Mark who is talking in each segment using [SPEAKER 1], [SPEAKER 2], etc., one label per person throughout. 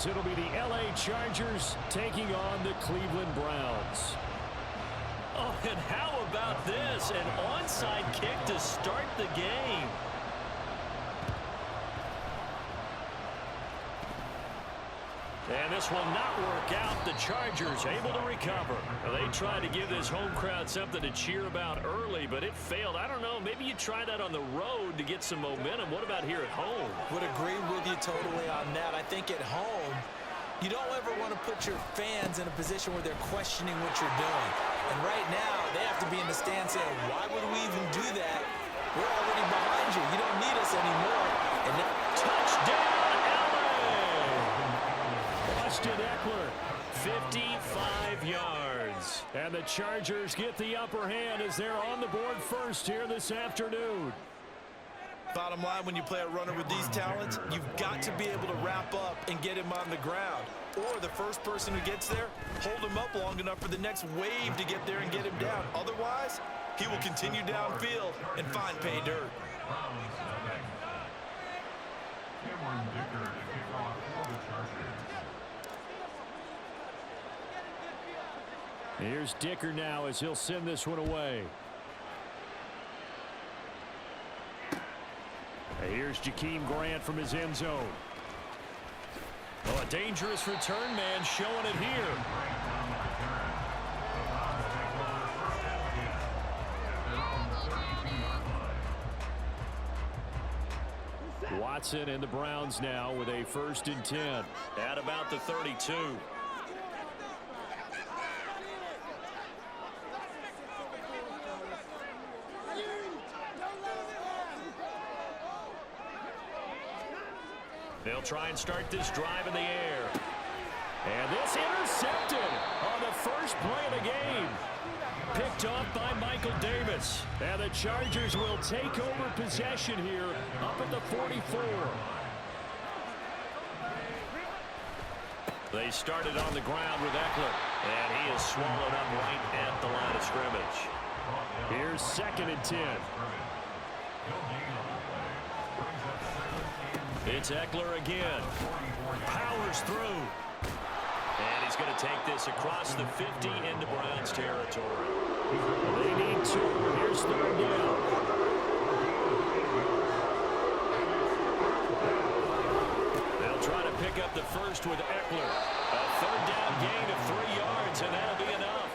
[SPEAKER 1] as it'll be the LA Chargers taking on the Cleveland Browns.
[SPEAKER 2] Oh, and how about this? An onside kick to start the game. And this will not work out. The Chargers able to recover. Well, they tried to give this home crowd something to cheer about early, but it failed. I don't know. Maybe you try that on the road to get some momentum. What about here at home?
[SPEAKER 3] Would agree with you totally on that. I think at home, you don't ever want to put your fans in a position where they're questioning what you're doing. And right now, they have to be in the stand saying, why would we even do that? We're already behind you. You don't need us anymore. And then
[SPEAKER 2] touchdown,
[SPEAKER 1] Austin Eckler, 55 yards. And the Chargers get the upper hand as they're on the board first here this afternoon.
[SPEAKER 3] Bottom line, when you play a runner with these talents, you've got to be able to wrap up and get him on the ground. Or the first person who gets there, hold him up long enough for the next wave to get there and get him down. Otherwise, he will continue downfield and find pay dirt.
[SPEAKER 1] Here's Dicker now as he'll send this one away. Here's Jakeem Grant from his end zone. Oh, a dangerous return man showing it here. Watson and the Browns now with a 1st and 10.
[SPEAKER 2] at about the 32. They'll try and start this drive in the air.
[SPEAKER 1] And this intercepted on the first play of the game. Picked off by Michael Davis. And the Chargers will take over possession here up at the 44.
[SPEAKER 2] They started on the ground with Eckler. And he is swallowed up right at the line of scrimmage.
[SPEAKER 1] Here's 2nd and 10.
[SPEAKER 2] It's Eckler again. Powers through. And he's going to take this across the 50 into Browns territory.
[SPEAKER 1] They need 2. Here's 3rd down.
[SPEAKER 2] They'll try to pick up the first with Eckler. A 3rd down gain of 3 yards, and that'll be enough.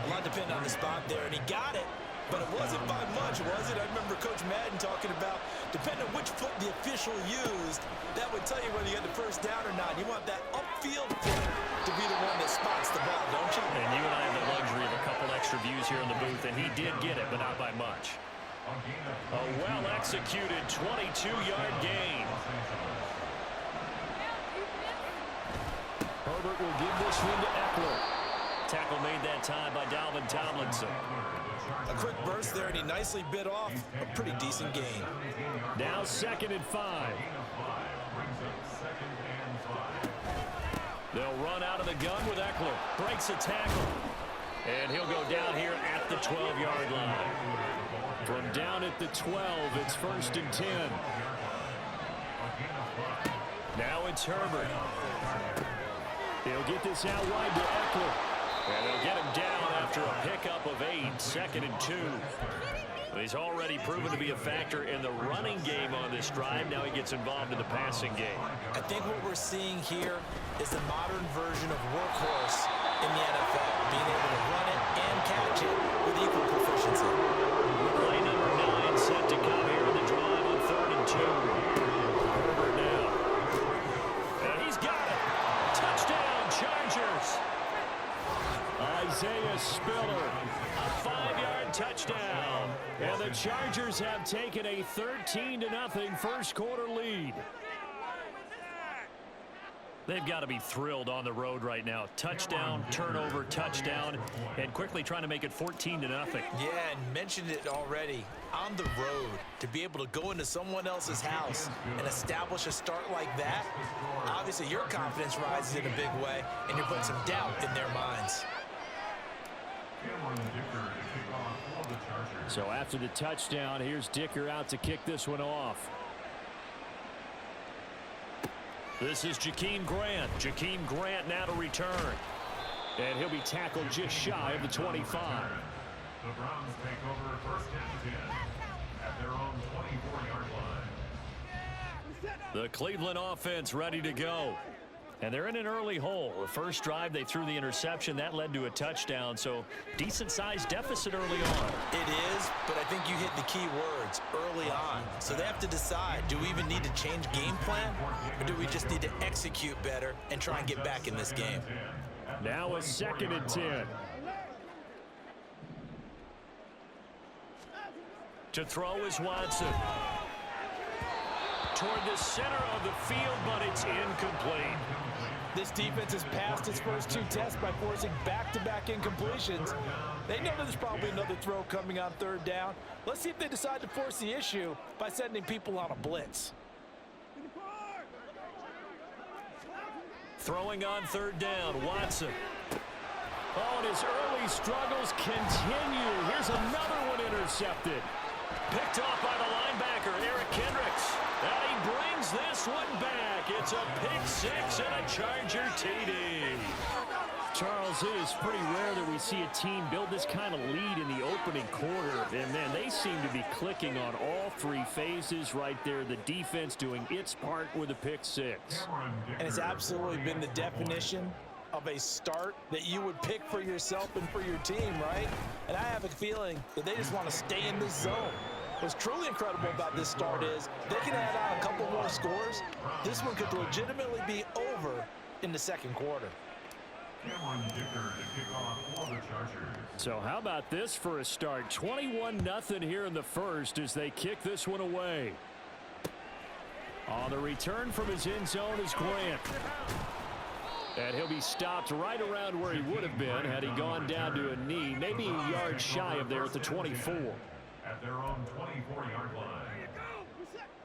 [SPEAKER 3] A lot depending on the spot there, and he got it. But it wasn't by much, was it? I remember Coach Madden talking about, depending on which foot the official used, that would tell you whether you had the first down or not. You want that upfield foot to be the one that spots the ball, don't you?
[SPEAKER 2] And you and I have the luxury of a couple extra views here in the booth, and he did get it, but not by much. A well-executed 22-yard gain.
[SPEAKER 1] Herbert will give this one to Eckler.
[SPEAKER 2] Tackle made that time by Dalvin Tomlinson.
[SPEAKER 3] A quick burst there, and he nicely bit off a pretty decent gain.
[SPEAKER 1] Now 2nd and 5.
[SPEAKER 2] They'll run out of the gun with Eckler. Breaks a tackle. And he'll go down here at the 12-yard line.
[SPEAKER 1] From down at the 12, it's 1st and 10.
[SPEAKER 2] Now it's Herbert.
[SPEAKER 1] He'll get this out wide to Eckler.
[SPEAKER 2] And they'll get him down after a pickup of 8, 2nd and 2. He's already proven to be a factor in the running game on this drive. Now he gets involved in the passing game.
[SPEAKER 3] I think what we're seeing here is the modern version of workhorse in the NFL, being able to run it and catch it with equal proficiency.
[SPEAKER 2] Play number 9 set to come here in the drive on 3rd and 2. Herbert now. And he's got it. Touchdown, Chargers.
[SPEAKER 1] Isaiah Spiller,
[SPEAKER 2] A 5-yard touchdown.
[SPEAKER 1] and the Chargers have taken a 13-0 first quarter lead.
[SPEAKER 2] They've got to be thrilled on the road right now. Touchdown, turnover, touchdown, and quickly trying to make it 14-0.
[SPEAKER 3] Yeah, and mentioned it already. On the road, to be able to go into someone else's house and establish a start like that, obviously your confidence rises in a big way, and you're putting some doubt in their minds.
[SPEAKER 1] So after the touchdown, here's Dicker out to kick this one off.
[SPEAKER 2] This is Jakeem Grant. Jakeem Grant now to return.
[SPEAKER 1] And he'll be tackled just shy of the 25.
[SPEAKER 4] The Browns take over first and 10 at their own 24-yard line.
[SPEAKER 2] The Cleveland offense ready to go. And they're in an early hole. The first drive, they threw the interception. That led to a touchdown, so decent-sized deficit early on.
[SPEAKER 3] It is, but I think you hit the key words, early on. So they have to decide, do we even need to change game plan, or do we just need to execute better and try and get back in this game?
[SPEAKER 1] Now a 2nd and 10.
[SPEAKER 2] To throw is Watson. Toward the center of the field, but it's incomplete.
[SPEAKER 3] This defense has passed its first 2 tests by forcing back-to-back incompletions. They know there's probably another throw coming on 3rd down. Let's see if they decide to force the issue by sending people on a blitz.
[SPEAKER 2] Throwing on 3rd down, Watson.
[SPEAKER 1] Oh, and his early struggles continue. Here's another one intercepted.
[SPEAKER 2] Picked off by the linebacker, Eric Kendricks. And he brings this one back. It's a pick 6 and a Charger TD.
[SPEAKER 1] Charles, it is pretty rare that we see a team build this kind of lead in the opening quarter. And, man, they seem to be clicking on all 3 phases right there. The defense doing its part with a pick 6.
[SPEAKER 3] And it's absolutely been the definition of a start that you would pick for yourself and for your team, right? And I have a feeling that they just want to stay in this zone. What's truly incredible about this start is they can add on a couple more scores. This one could legitimately be over in the 2nd quarter.
[SPEAKER 1] So how about this for a start? 21-0 here in the first as they kick this one away. On the return from his end zone is Grant. And he'll be stopped right around where he would have been had he gone down to a knee, maybe a yard shy of there at the 24.
[SPEAKER 4] At their own 24-yard line.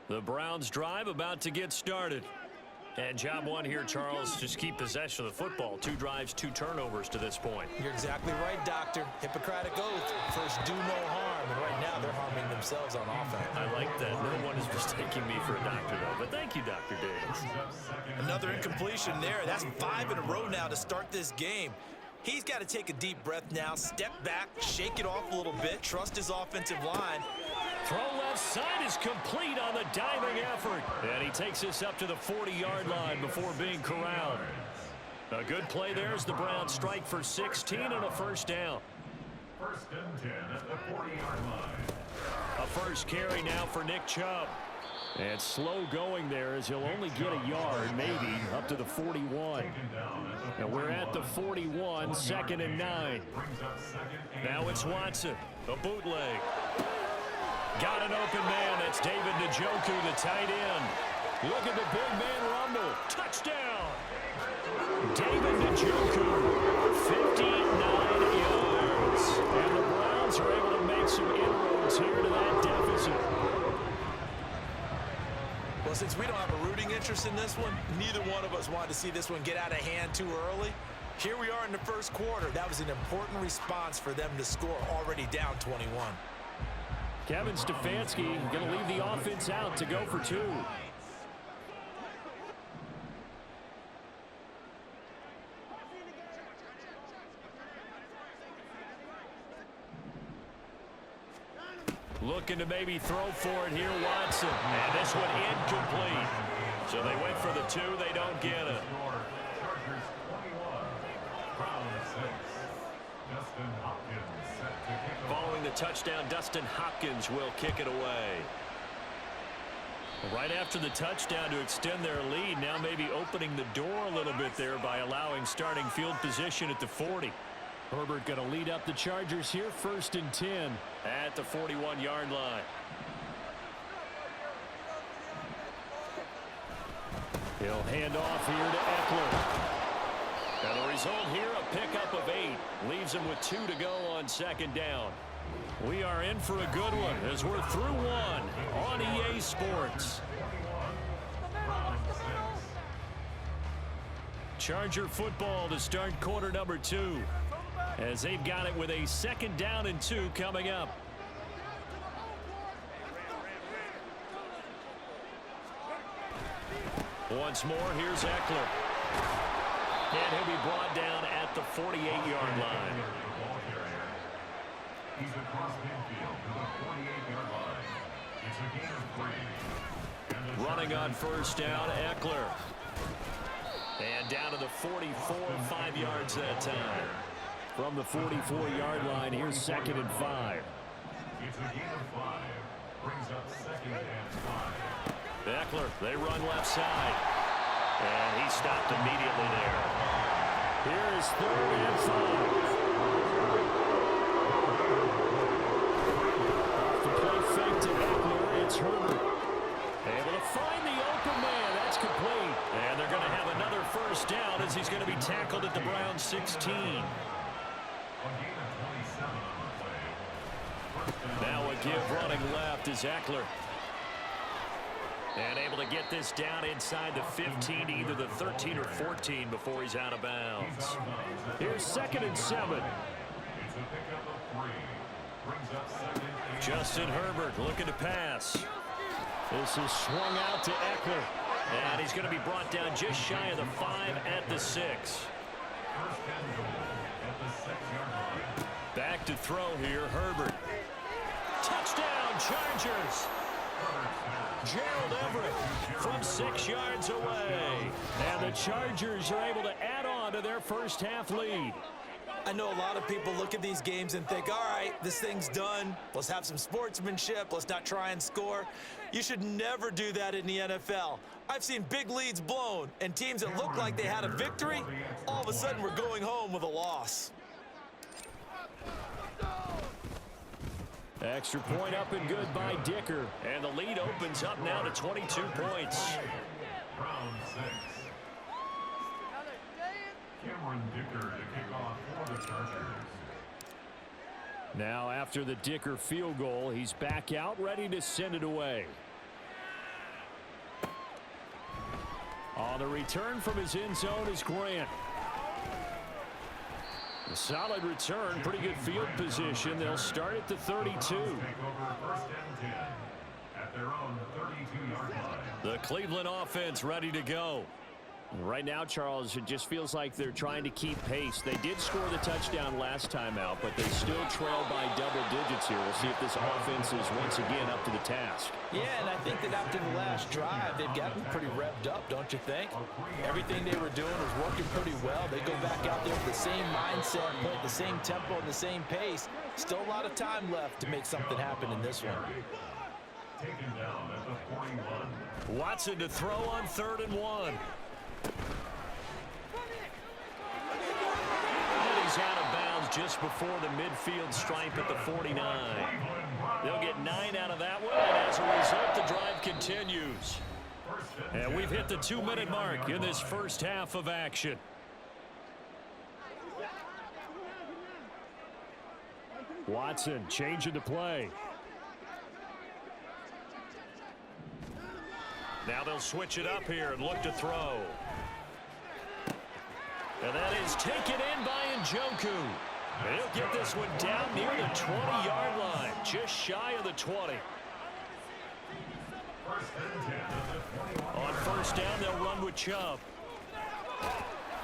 [SPEAKER 2] The Browns drive about to get started. And job one here, Charles, just keep possession of the football. 2 drives, 2 turnovers to this point.
[SPEAKER 3] You're exactly right, Doctor. Hippocratic oath. First, do no harm. And right now, they're harming themselves on offense.
[SPEAKER 2] I like that. No one is mistaking me for a doctor, though. But thank you, Dr. Davis.
[SPEAKER 3] Another incompletion there. That's 5 in a row now to start this game. He's got to take a deep breath now, step back, shake it off a little bit, trust his offensive line.
[SPEAKER 2] Throw left side is complete on the diving effort. And he takes this up to the 40-yard line before being corralled. A good play there as the Browns strike for 16 and a first down.
[SPEAKER 4] First and 10 at the 40-yard line.
[SPEAKER 2] A first carry now for Nick Chubb.
[SPEAKER 1] And slow going there as he'll only get a yard, maybe, up to the 41. And we're at the 41, 2nd and 9.
[SPEAKER 2] Now it's Watson, a bootleg. Got an open man. That's David Njoku, the tight end.
[SPEAKER 1] Look at the big man rumble.
[SPEAKER 2] Touchdown. David Njoku, 59 yards.
[SPEAKER 1] And the Browns are able to make some inroads here to that deficit.
[SPEAKER 3] Well, since we don't have a rooting interest in this one, neither one of us wanted to see this one get out of hand too early. Here we are in the first quarter. That was an important response for them to score, already down 21.
[SPEAKER 1] Kevin Stefanski going to leave the offense out to go for 2.
[SPEAKER 2] Looking to maybe throw for it here, Watson. And this one incomplete. So they went for the 2. They don't get it.
[SPEAKER 4] Chargers 21, Browns 6. Justin Hopkins set to kick off.
[SPEAKER 2] Following the touchdown, Dustin Hopkins will kick it away. Right after the touchdown to extend their lead, now maybe opening the door a little bit there by allowing starting field position at the 40.
[SPEAKER 1] Herbert going to lead up the Chargers here, 1st and 10.
[SPEAKER 2] At the 41-yard line.
[SPEAKER 1] He'll hand off here to Eckler.
[SPEAKER 2] And the result here, a pickup of 8. Leaves him with 2 to go on 2nd down. We are in for a good one as we're through 1 on EA Sports. Charger football to start quarter number 2. As they've got it with a 2nd down and 2 coming up. Once more, here's Eckler. And he'll be brought down at the 48-yard line.
[SPEAKER 4] He's across midfield to the 48-yard line. It's a gain of 3.
[SPEAKER 2] Running on first down, Eckler. And down to the 44, 5 yards that time.
[SPEAKER 1] From the 44-yard line, here's 2nd and 5.
[SPEAKER 4] It's a gain of 5. Brings up 2nd and 5.
[SPEAKER 2] Eckler, they run left side. And he stopped immediately there.
[SPEAKER 1] Here is 3rd and 5. Off the play fake to Eckler, it's Herbert. Able to find the open man. That's complete.
[SPEAKER 2] And they're going to have another first down as he's going to be tackled at the Browns 16. Now a give running left is Eckler. And able to get this down inside the 15, either the 13 or 14 before he's out of bounds.
[SPEAKER 1] Here's 2nd and 7.
[SPEAKER 2] Justin Herbert looking to pass.
[SPEAKER 1] This is swung out to Eckler.
[SPEAKER 2] And he's going to be brought down just shy of the 5 at the 6. Back to throw here, Herbert. Touchdown, Chargers. Gerald Everett from 6 yards away.
[SPEAKER 1] And the Chargers are able to add on to their first half lead.
[SPEAKER 3] I know a lot of people look at these games and think, all right, this thing's done. Let's have some sportsmanship. Let's not try and score. You should never do that in the NFL. I've seen big leads blown and teams that looked like they had a victory, all of a sudden we're going home with a loss.
[SPEAKER 1] Extra point up and good by Dicker.
[SPEAKER 2] And the lead opens up now to 22 points.
[SPEAKER 4] Round 6. Cameron Dicker to kick off for the Chargers.
[SPEAKER 1] Now after the Dicker field goal, he's back out ready to send it away. On the return from his end zone is Grant. A solid return, pretty good field position. They'll start at the 32.
[SPEAKER 4] Take over 1st and 10 at their own 32-yard line.
[SPEAKER 2] The Cleveland offense ready to go.
[SPEAKER 1] Right now, Charles, it just feels like they're trying to keep pace. They did score the touchdown last time out, but they still trail by double digits here. We'll see if this offense is once again up to the task.
[SPEAKER 3] Yeah, and I think that after the last drive, they've gotten pretty revved up, don't you think? Everything they were doing was working pretty well. They go back out there with the same mindset, play at the same tempo and the same pace. Still a lot of time left to make something happen in this one.
[SPEAKER 4] Taken down at the 41.
[SPEAKER 2] Watson to throw on 3rd and 1. And he's out of bounds just before the midfield stripe at the 49. They'll get 9 out of that one, and as a result, the drive continues. And we've hit the 2-minute mark in this first half of action.
[SPEAKER 1] Watson changing to play.
[SPEAKER 2] Now they'll switch it up here and look to throw. And that is taken in by Njoku. He'll get this one down near the 20-yard line, just shy of the 20. On first down, they'll run with Chubb.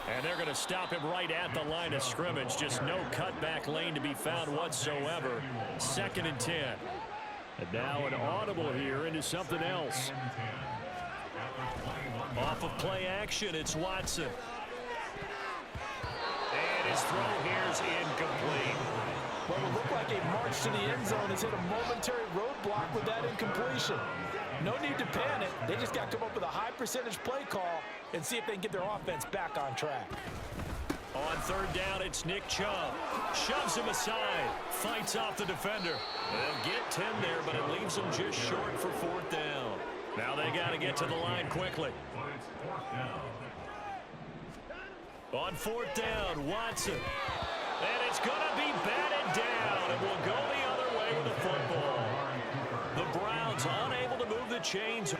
[SPEAKER 2] And they're going to stop him right at the line of scrimmage. Just no cutback lane to be found whatsoever. 2nd and 10.
[SPEAKER 1] And now an audible here into something else.
[SPEAKER 2] Off of play action, it's Watson. And his throw here is incomplete.
[SPEAKER 3] Well, it looked like a march to the end zone has hit a momentary roadblock with that incompletion. No need to panic. They just got to come up with a high percentage play call and see if they can get their offense back on track.
[SPEAKER 2] On 3rd down, it's Nick Chubb. Shoves him aside. Fights off the defender. They'll get 10 there, but it leaves them just short for 4th down. Now they got to get to the line quickly. On 4th down, Watson. And it's going to be batted down. It will go the other way with the football. The Browns unable to move the chains.